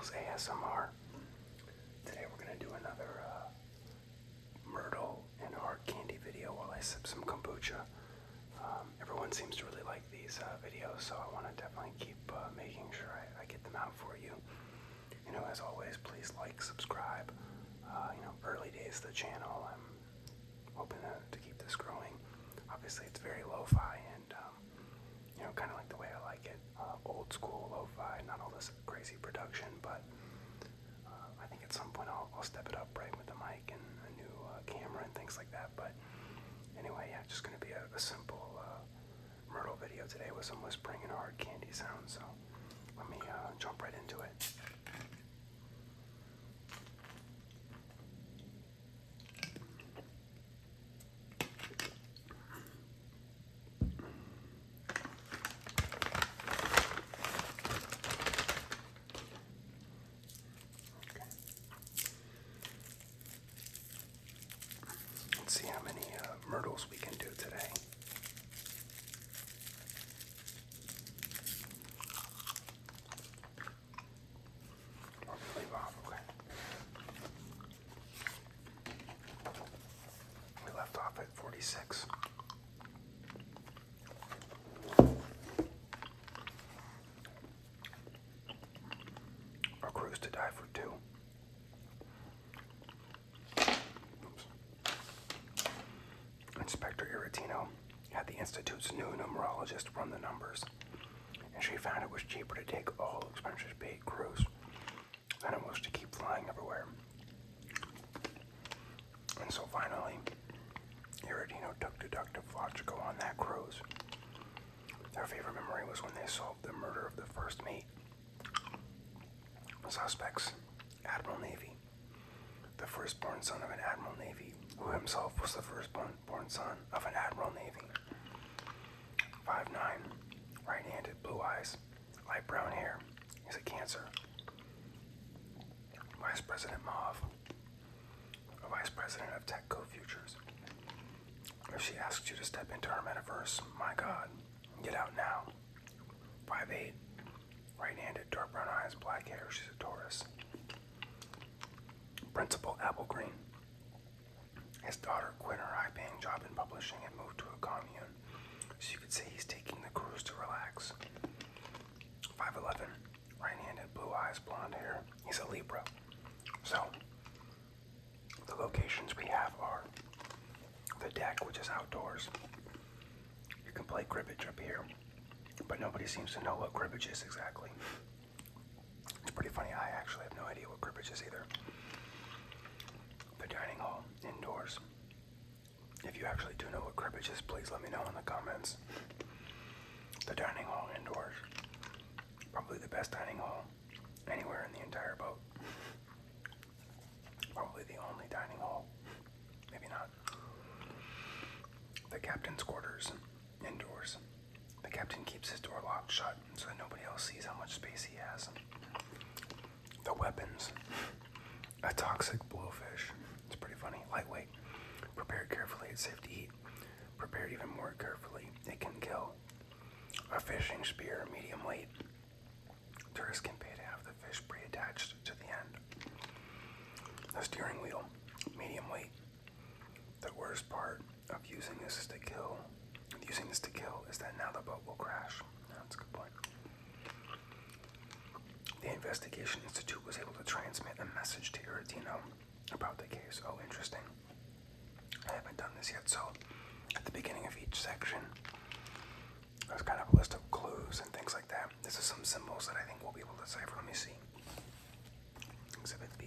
Myrtle's ASMR. Today we're going to do another Myrtle and hard candy video while I sip some kombucha. Everyone seems to really like these videos, so I want to definitely keep making sure I get them out for you. You know, as always, please like, subscribe. Early days of the channel. I'm hoping to keep this growing. Obviously, it's very lo-fi and kind of like the way I like it. Old school lo-fi, not all this crazy production, but I think at some point I'll step it up, right, with the mic and a new camera and things like that. But anyway, yeah, just going to be a simple Myrtle video today with some whispering and hard candy sounds. So let me jump right into it. Let's see how many Myrtles we can do today. Or leave off, okay. We left off at 46. Our cruise to die for 2. Inspector Iritino had the Institute's new numerologist run the numbers, and she found it was cheaper to take all expenses paid cruise than it was to keep flying everywhere. And so finally, Iritino took deductive logic to go on that cruise. Their favorite memory was when they solved the murder of the first mate. Suspects, Admiral Navy, the firstborn son of an Admiral Navy, who himself was the firstborn son of an Admiral Navy. 5'9", right-handed, blue eyes, light brown hair. He's a Cancer. Vice President Mauve, a Vice President of TechCo Futures. If she asks you to step into her metaverse, my God, get out now. 5'8", right-handed, dark brown eyes, black hair. She's a Taurus. Principal Applegreen. His daughter quit her high-paying job in publishing and moved to a commune, so you could say he's taking the cruise to relax. 5'11", right-handed, blue eyes, blonde hair. He's a Libra. So, the locations we have are the deck, which is outdoors. You can play cribbage up here, but nobody seems to know what cribbage is exactly. It's pretty funny. I actually have no idea what cribbage is either. The dining hall, indoors. If you actually do know what cribbage is, please let me know in the comments. The dining hall, indoors. Probably the best dining hall anywhere in the entire boat. Probably the only dining hall. Maybe not. The captain's quarters, indoors. The captain keeps his door locked shut so that nobody else sees how much space he has. The weapons. A toxic blowfish. It's pretty funny. Lightweight. Prepared carefully, it's safe to eat. Prepared even more carefully, it can kill. A fishing spear, medium weight. Tourists can pay to have the fish pre-attached to the end. The steering wheel, medium weight. The worst part of using this is to kill is that now the boat will crash. That's a good point. The Investigation Institute was able to transmit a message to Iritino about the case. Oh, interesting. I haven't done this yet, so at the beginning of each section, there's kind of a list of clues and things like that. This is some symbols that I think we'll be able to decipher. Let me see. Exhibit B.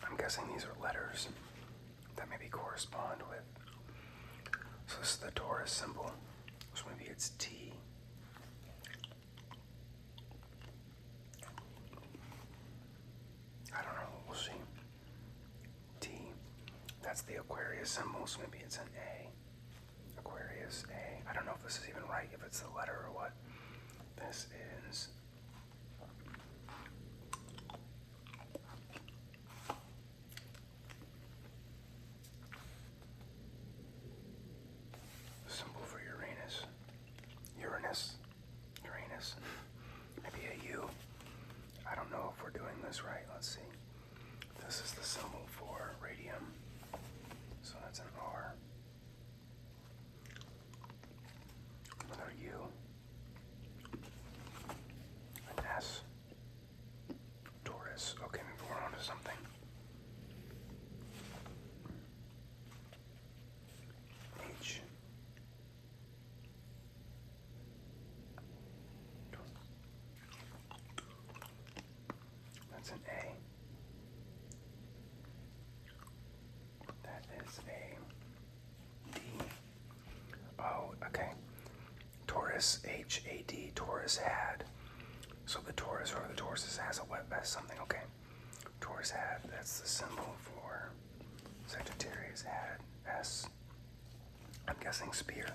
I'm guessing these are letters that maybe correspond with. So this is the Taurus symbol, so maybe it's T. I don't know, we'll see. T. That's the Aquarius symbol, so maybe it's an A. Aquarius A. I don't know if this is even right, if it's the letter or what. This is the symbol for Uranus. Uranus. Maybe a U. I don't know if we're doing this right. Let's see. This is the symbol for radium. So that's an R. Another U. An S. Taurus. Okay, maybe we're onto something. H. That's an A. That is a D. Oh, okay. Taurus, H-A-D, Taurus had. So the Taurus or the Taurus has something, okay. Taurus had, that's the symbol for Sagittarius had, S. I'm guessing spear.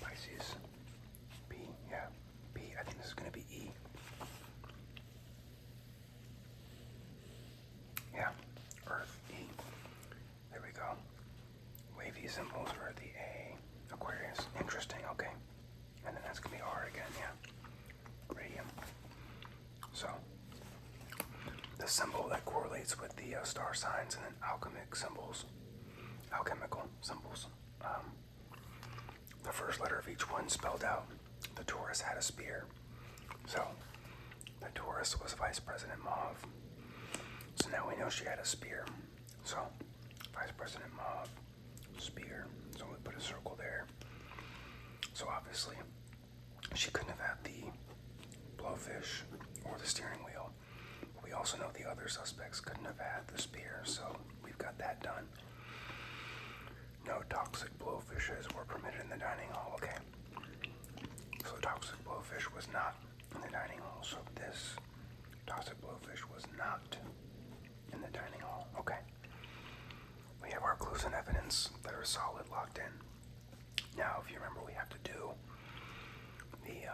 Pisces. B, yeah. B, I think this is going to be E. Yeah, Earth, E. There we go. Wavy symbols are the A. Aquarius, interesting, okay. And then that's going to be R again, yeah. Radium. So, the symbol that correlates with the star signs and then alchemical symbols. The first letter of each one spelled out. The Taurus had a spear. So, the Taurus was Vice President Mauve. So now we know she had a spear. So, Vice President Mauve, spear. So we put a circle there. So obviously, she couldn't have had the blowfish or the steering wheel. But we also know the other suspects couldn't have had the spear. So we've got that done. No toxic blowfishes were permitted in the dining hall. Okay. So the toxic blowfish was not in the dining hall. So this toxic blowfish was not in the dining hall. Okay. We have our clues and evidence that are solid, locked in. Now, if you remember, we have to do the,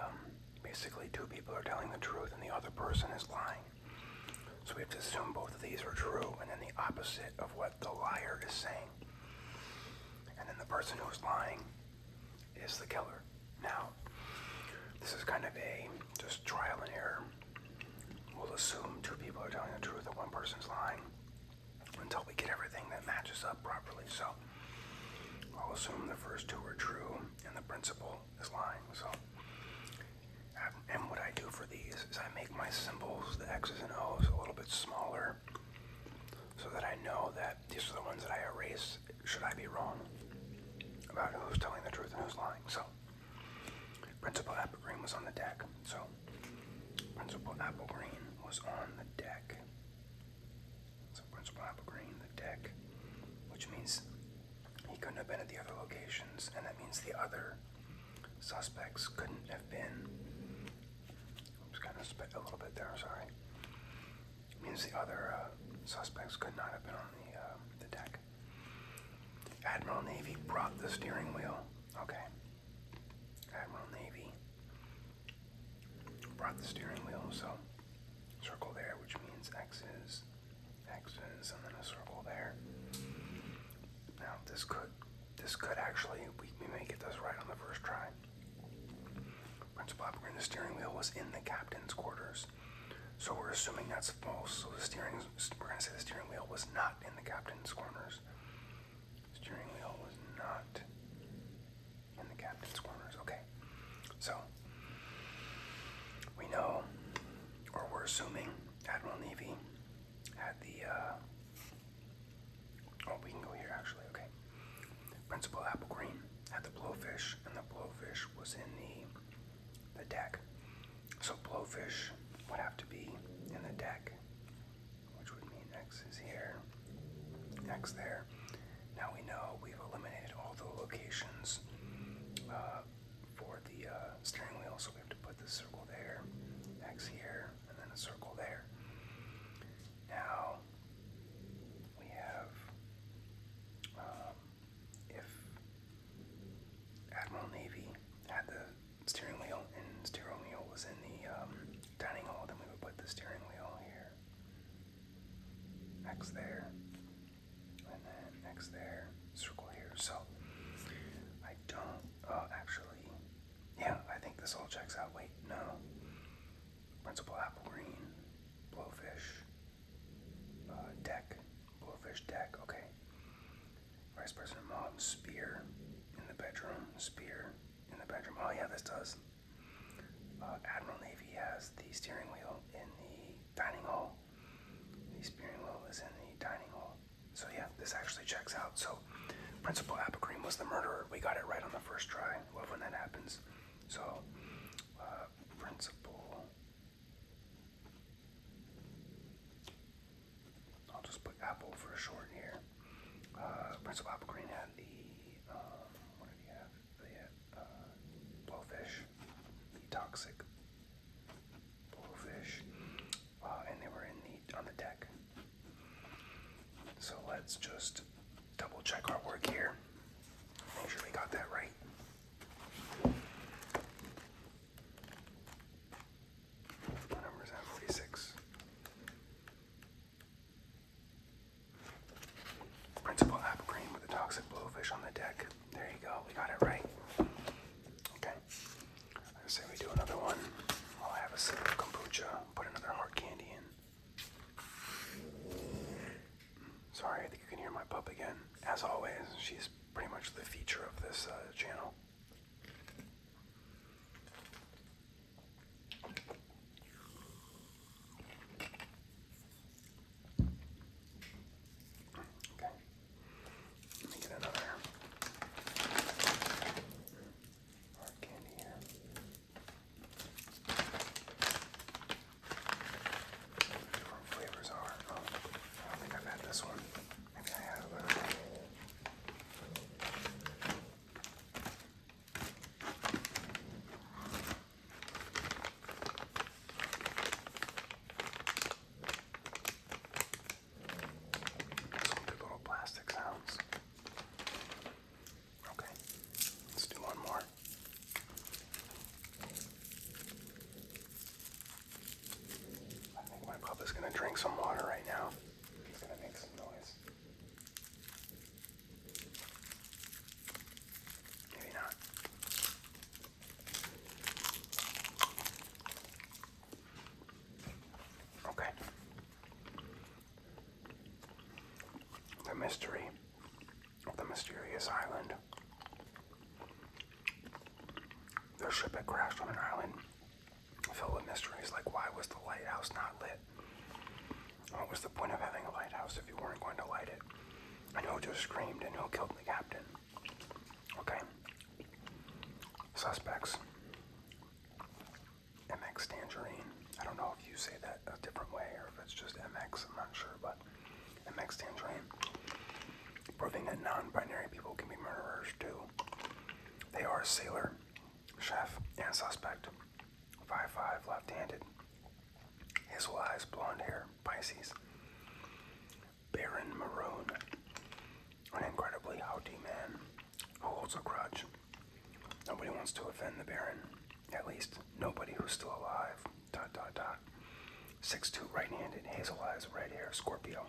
basically two people are telling the truth and the other person is lying. So we have to assume both of these are true and then the opposite of what the liar is saying. And then the person who's lying is the killer. Now, this is kind of a just trial and error. We'll assume two people are telling the truth and one person's lying until we get everything that matches up properly. So I'll assume the first two are true and the principal is lying. So, and what I do for these is I make my symbols, the X's and O's, a little bit smaller so that I know that these are the ones that I erase should I be wrong about who's telling the truth and who's lying. So, Principal Applegreen was on the deck. So, Principal Applegreen was on the deck. So, Principal Applegreen, the deck, which means he couldn't have been at the other locations, and that means the other suspects couldn't have been. Oops, kind of spit a little bit there, sorry. It means the other suspects could not have been on the deck. Admiral Navy brought the steering wheel. Okay. Admiral Navy brought the steering wheel, so circle there, which means X's, and then a circle there. Now this could actually, we may get this right on the first try. Principal Applegreen, the steering wheel was in the captain's quarters. So we're assuming that's false. So we're going to say the steering wheel was not in the captain's corners. Steering wheel was not in the captain's corners. Okay. So we know, or we're assuming, Admiral Navy had the, we can go here actually, okay. Principal Applegreen had the blowfish, and the blowfish was in the deck. So blowfish would have to be in the deck, which would mean X is here, X there. Now we know we've eliminated all the locations for the steering wheel, so we have to put the circle there, X here, and then a circle there. Now we have X there, and then X there, circle here. So I don't, actually, yeah, I think this all checks out. Wait, no. Principal apple green, blowfish, deck, blowfish deck, okay. Vice President Mom, spear in the bedroom, spear in the bedroom. Oh yeah, this does. Admiral Navy has the steering wheel in the dining hall. The steering wheel is in the dining hall. So yeah, this actually checks out. So Principal Apple Cream was the murderer. We got it right on the first try. Love when that happens. So Principal, I'll just put Apple for short here. Principal Apple Green had the, what did he have? They had blowfish, the toxic blowfish, and they were on the deck. So let's just double check our work here. Make sure we got that right. What number is that? 46. Principal apple cream with the toxic blowfish on the deck. There you go. We got it right. Okay. I say we do another one. I'll have a sip of kombucha. Put another hard candy in. Sorry, I think you can hear my pup again. As always, she's pretty much the feature of this channel. Okay. Let me get another hard candy here. Different flavors are. Oh, I don't think I've had this one. Maybe I have. Some good little plastic sounds. Okay, let's do one more. I think my pup is gonna drink some water right now. He's gonna make some noise. Maybe not. Okay. The mystery of the mysterious island. Their ship had crashed on an island filled with mysteries, like why was the lighthouse not lit? What was the point of having a lighthouse if you weren't going to light it? And who just screamed and who killed the captain? Okay. Suspects. MX Tangerine. I don't know if you say that a different way or if it's just MX, I'm not sure, but MX Tangerine. Proving that non-binary people can be murderers too. They are sailor, chef, and suspect. 5'5", left-handed. Hazel eyes, blonde hair, Pisces. Baron Maroon. An incredibly haughty man who holds a grudge. Nobody wants to offend the Baron. At least, nobody who's still alive. ... 6'2", right-handed, hazel eyes, red hair, Scorpio.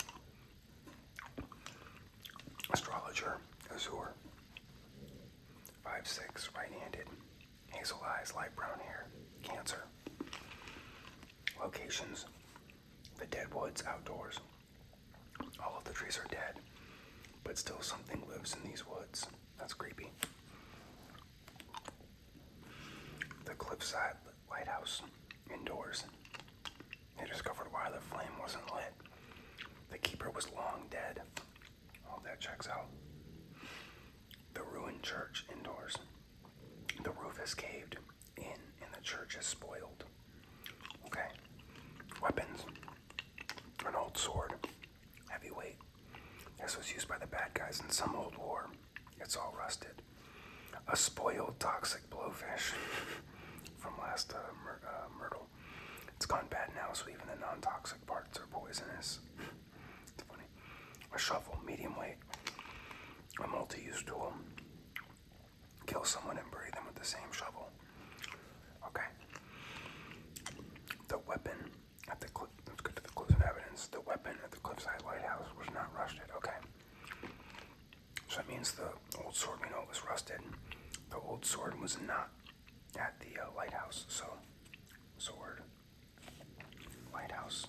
Astrologer, Azure. 5'6", right-handed, hazel eyes, light brown hair, Cancer. Locations: the dead woods outdoors. All of the trees are dead, but still something lives in these woods. That's creepy. The cliffside lighthouse, indoors. They discovered why the flame wasn't lit. The keeper was long dead. All that checks out. The ruined church, indoors. The roof is caved in and the church is spoiled. Okay. Weapons. An old sword. Heavyweight. This was used by the bad guys in some old war. It's all rusted. A spoiled toxic blowfish from last Murdle. It's gone bad now, so even the non-toxic parts are poisonous. It's funny. A shovel, medium weight. A multi-use tool. Kill someone and bury them with the same shovel. Okay. The weapon at the cliff. Let's get to the clues and evidence. The weapon at the cliffside lighthouse means the old sword, we know it was rusted. The old sword was not at the lighthouse, so sword, lighthouse.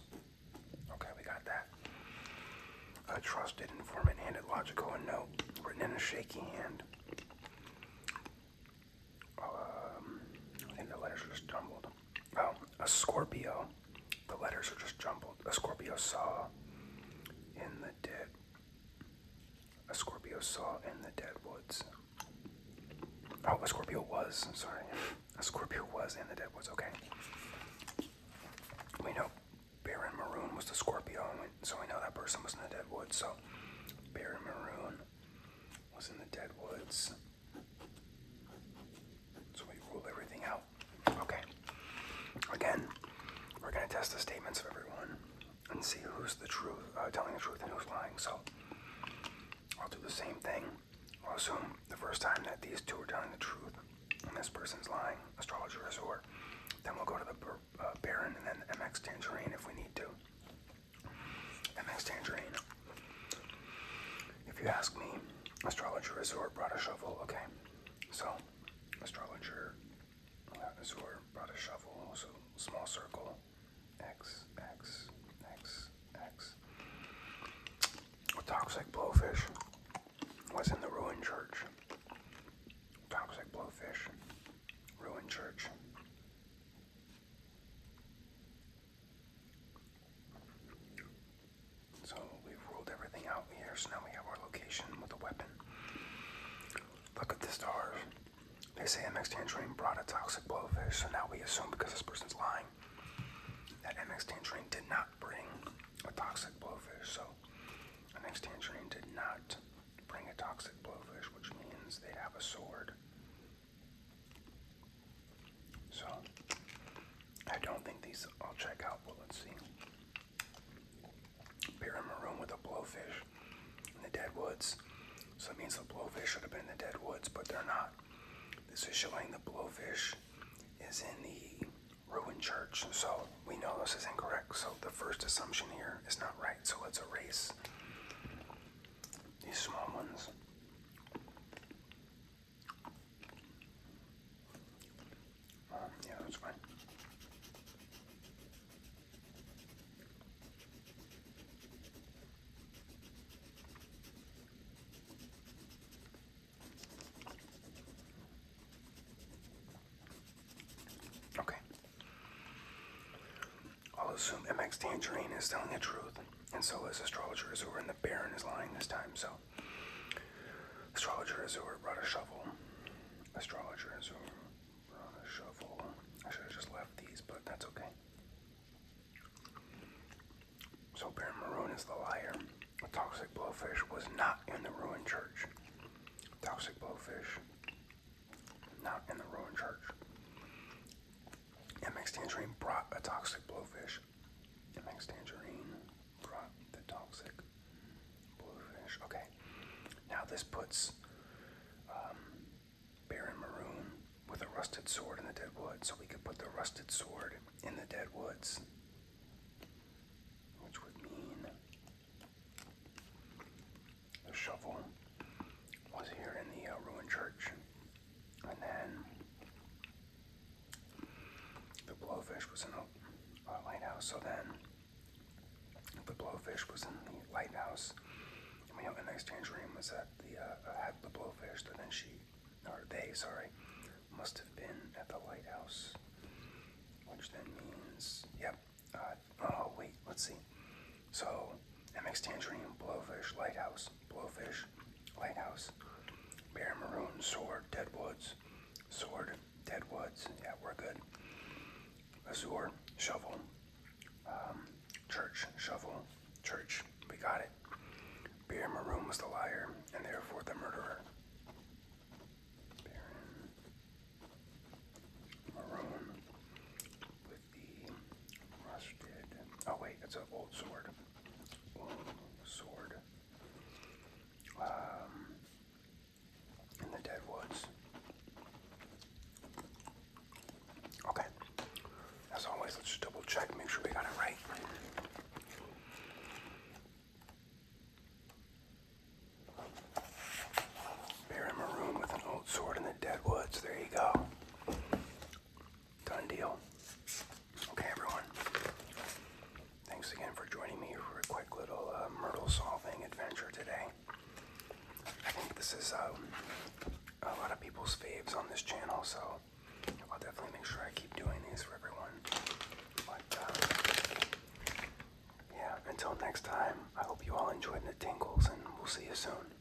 Okay, we got that. A trusted informant handed Logico a note written in a shaky hand. I think the letters are just jumbled. Oh, a Scorpio. The letters are just jumbled. A Scorpio saw in the dead. A Scorpio saw in the dead woods. Oh, a Scorpio was. Sorry. A Scorpio was in the dead woods. Okay. We know Baron Maroon was the Scorpio, so we know that person was in the dead woods. So Baron Maroon was in the dead woods. So we ruled everything out. Okay. Again, we're going to test the statements of everyone and see who's the truth, telling the truth and who's lying. So I'll do the same thing. I'll assume the first time that these two are telling the truth and this person's lying, Astrologer Azure. Then we'll go to the Baron and then MX Tangerine if we need to. MX Tangerine. If you ask me, Astrologer Azure brought a shovel. Okay, so Astrologer Azure brought a shovel. So small circle. X, X, X, X. A toxic blowfish was in the ruined church. Toxic blowfish. Ruined church. So we've ruled everything out here, so now we have our location with a weapon. Look at the stars. They say MX Tangerine brought a toxic blowfish, so now we assume because this person's lying that MX Tangerine did not bring a toxic blowfish. So MX Tangerine did not bring a toxic blowfish, which means they'd have a sword. So I don't think these I'll check out, but let's see. Baron Maroon with a blowfish in the dead woods. So that means the blowfish should have been in the dead woods, but they're not. This is showing the blowfish is in the ruined church, so we know this is incorrect. So the first assumption here is not right, so let's erase these small ones. Yeah, that's fine. Okay. I'll assume MX Tangerine is telling the truth, and so is Astrologer Azure, and the Baron is lying this time, so Astrologer Azure brought a shovel. Astrologer Azure brought a shovel. I should have just left these, but that's okay. So Baron Maroon is the liar. A toxic blowfish was not in the ruined church. Toxic blowfish, not in the ruined church. MX Tangerine brought a toxic blowfish. MX Tangerine brought the toxic blowfish. Okay. Now this puts Baron Maroon with a rusted sword in the dead woods. So we could put the rusted sword in the dead woods, which would mean the shovel was here in the ruined church. And then the blowfish was in a lighthouse. So then the blowfish was in the lighthouse. And we know MX Tangerine was at the had the blowfish, so then they must have been at the lighthouse, which then means, yep. Oh wait, let's see. So MX Tangerine, blowfish, lighthouse, blowfish, lighthouse. Baron Maroon, sword, dead woods, sword, dead woods. Yeah, we're good. Azure, shovel, church, shovel, church. We got it. Baron Maroon was the liar, and therefore the murderer. Baron Maroon with the rusted. Oh wait, it's an old sword. Old sword. In the dead woods. Okay. As always, let's just double check, make sure we got it right. is a lot of people's faves on this channel, so I'll definitely make sure I keep doing these for everyone. But yeah, until next time, I hope you all enjoyed the tingles, and we'll see you soon.